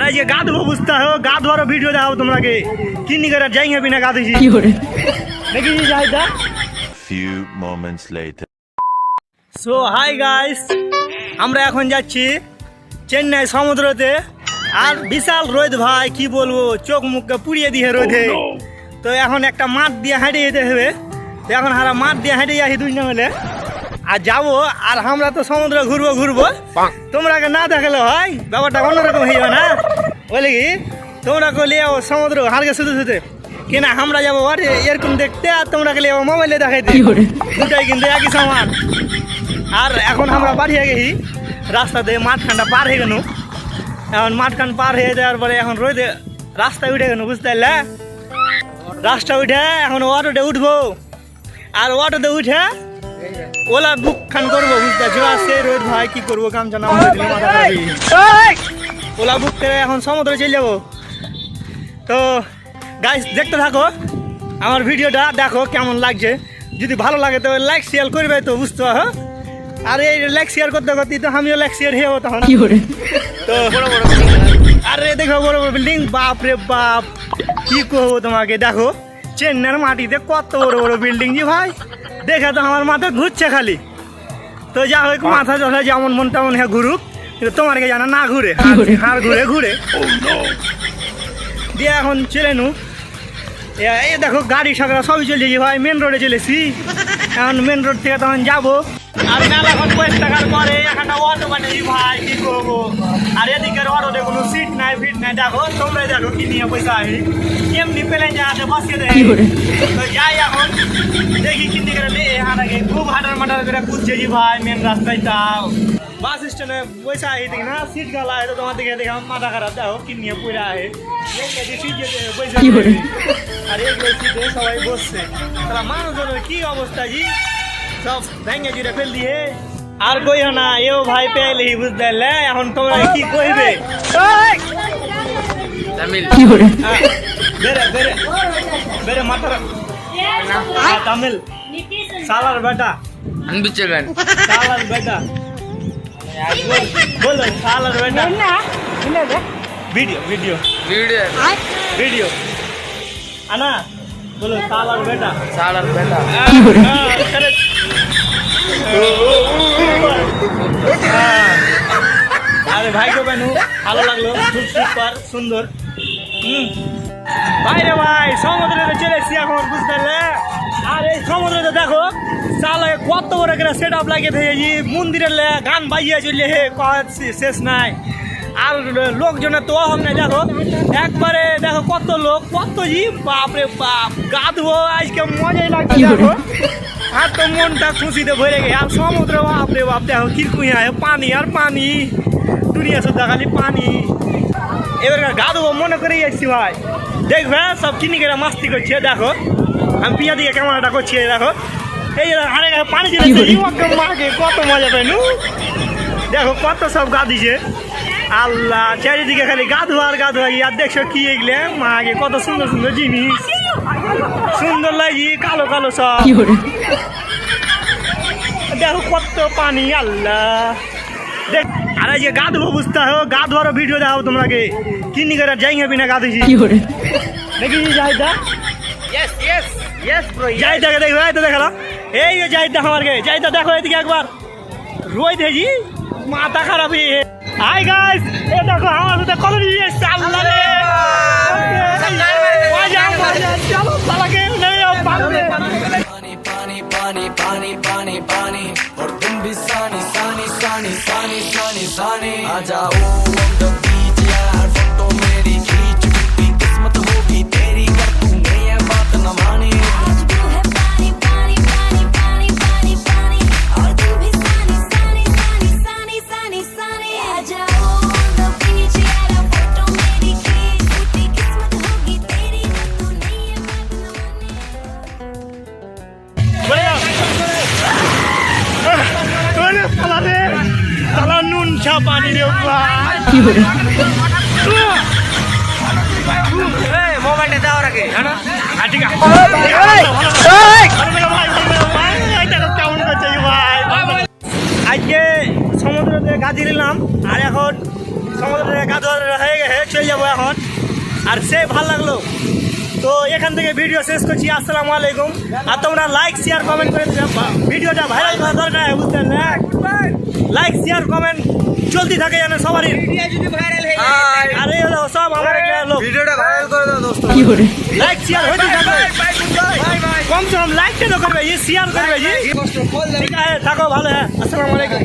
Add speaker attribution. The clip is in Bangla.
Speaker 1: अरे ये गा दो बुझता हो गा द्वारा वीडियो दाओ तुम्हारे किन्नी कर जाएंगे बिना गा दीजिए लेकिन ये Zahida
Speaker 2: few moments later
Speaker 1: so hi guys আমরা এখন যাচ্ছি চেন্নাই সমুদ্রতে আর বিশাল রোদ ভাই কি বলবো চোখ মুখকে পুড়িয়ে দিয়ে রোদে তো এখন একটা মাঠ দিয়ে হেঁটে যেতে হবে তো এখন হারা মাঠ দিয়ে হেঁটে যাচ্ছি দুইটা মিলে আর যাবো আর আমরা তো সমুদ্র ঘুরবো তোমরা না দেখালে হয় ব্যাপারটা অন্যরকম হয়ে যাবে না বলে কি তোমরা লিয়ে সমুদ্র হালকা শুধু শুধু কিনা আমরা যাবো এরকম দেখতে আর তোমরা লিয়ে মোবাইলে দেখাইতে দুটাই কিন্তু একই সমান আর এখন আমরা বাড়িয়ে গেছি রাস্তাতে মাঠখানটা পার হয়ে গেল এখন মাঠখান পার হয়ে যাওয়ার পরে এখন রোদে রাস্তায় উঠে গেল বুঝতে পারলে রাস্তা উঠে এখন অটোতে উঠবো আর অটোতে উঠে ওলা বুক খান করবো বুঝতে পারছি সে রোদ ভাই কি করবো কাম জানা ওলা বুক করে এখন সমুদ্রে চলে যাবো তো গাইস দেখতে থাকো আমার ভিডিওটা দেখো কেমন লাগছে যদি ভালো লাগে তো লাইক শেয়ার করবে তো বুঝতে পারো আর এই লাইক শেয়ার করতে করতে তো আমিও লাইক শেয়ার হয়ে তখন তো আরে দেখো বড় বড় বিল্ডিং বাপ রে বাপ কি করবো তোমাকে দেখো চেন্নাইয়ের মাটিতে কত বড় বড় বিল্ডিং জি ভাই দেখে তো আমার মাথা ঘুরছে খালি তো যা হোক মাথা যথা যেমন মন তেমন হ্যাঁ ঘুরুক কিন্তু তোমার কে জানা না ঘুরে হাড় ঘুরে দিয়ে এখন চলে নু এই দেখো গাড়ি সাগরা সবই চলেছি ভাই মেন রোডে চলেছি এখন মেন রোড থেকে তখন যাবো আর মেলা এখন 50 টাকার পরে এখানটা অটো বানিয়েছি ভাই কি করবো আর এদিকের অটোতে কোনো সিট নাই ফিট নাই দেখো তোমরাই দেখো কি নিয়ে পয়সা আসি এমনি পেলে যাতে বসিয়ে দেয় তো যাই এখন দেখি কি দিকে এখানে খুব হাঁটার মাটার করে খুঁজছেছি ভাই মেন রাস্তায় তাও বাস স্ট্যান্ডে পয়সা আসি দেখি না সিট গালা তো তোমার দিকে দেখে মাথা খারাপ দেখো কি নিয়ে পয়সা আসে আর এইগুলো সিটে সবাই বসছে তাহলে মানুষজনের কি অবস্থা জি সব ভেঙে জুড়ে ফেল দিয়ে আর কইও না এও ভাই পেলি বুঝতে পারলে এখন তোমরা কি কইবে বেরে মাথা তামিল সালার বেটা সালার বেটা बोलो सालर बेटा वीडियो आना बोलो सालर बेटा अरे भाई को बहनू ভালো লাগলো খুব সুপার সুন্দর ভাই রে ভাই সমুদ্রে চলে এসেছি এখন বুঝতে পারলে আর এই সমুদ্রে দেখো সালে কত বড় করে সেট আপ লাগিয়ে দিয়েছি মন্দিরের গান বাজিয়ে চললে হে শেষ নাই আর লোকজনের তো অভাব নাই দেখো একবারে দেখো কত লোক কত জি বাপরে বাপ গা ধুবো আজকে মজাই লাগছে দেখো আর তো মনটা খুশিতে ভরে গেছে আর সমুদ্র বাপরে বাপ দেখো কিরকম পানি আর পানি দুনিয়া শুদ্ধ খালি পানি এবার গা ধুবো মনে করে যাচ্ছি ভাই দেখবে সব কিনি করে মাস্তি করছে দেখো আমি পিয়া দিকে ক্যামেরাটা করছি দেখো এই হারে পানি মাকে কত মজা পাইনু দেখো কত সব গা দিছে আল্লাহ চারিদিকে খালি গা ধোয়া আর দেখছো কি এগুলো মাকে কত সুন্দর সুন্দর জিনিস সুন্দর লাগি কালো কালো সব দেখো কত পানি আল্লাহ দেখ আরে যে গা ধোবো বুঝতে हो গা ধোয়ার ভিডিও দাও তোমাকে কিন্নি করে যাইঙ্গে বিনা গা দিছি দেখি যাইদা यस ब्रो जाइदा के देखो तो देखो এই जाइदा हमारे जाइदा देखो এদিকে একবার রোই দেজি মাথা খারাপ হয়ে হাই গাইস এই দেখো আমার সাথে কলরি এসে আল্লাহ রে মজা চলো সালাকে नहीं आओ पानी पानी पानी पानी पानी पानी और तुम भी सानी सानी सानी सानी सानी सानी आ जाओ on the beach यार फोटो मेरी खींच भी किस्मत होगी तेरी कर तूने ये बात न मानी पानी मोबाइल दाও রাখে হ্যাঁ ঠিক আছে আজকে সমুদ্রতে গাজি নিলাম আর এখন সমুদ্রে গাছ হয়ে গেছে চলে যাবো এখন। আর সে ভালো লাগলো তো এখান থেকে ভিডিও শেষ করছি। আসসালামু আলাইকুম। আর তোমরা লাইক শেয়ার কমেন্ট করে দিবে, ভিডিওটা ভাইরাল করা দরকার, বুঝতে পারলে? লাইক শেয়ার কমেন্ট চলতে থাকে যেন সবারই। আর এই হলো সব আমার একটা লোক,
Speaker 3: ভিডিওটা ভাইরাল করে দাও দোস্ত।
Speaker 1: লাইক শেয়ার হতে থাকবে, কম সে কম লাইকটা তো করবে, শেয়ার করবে। ঠিক আছে, থাকো ভালো। হ্যাঁ, আসসালামু আলাইকুম।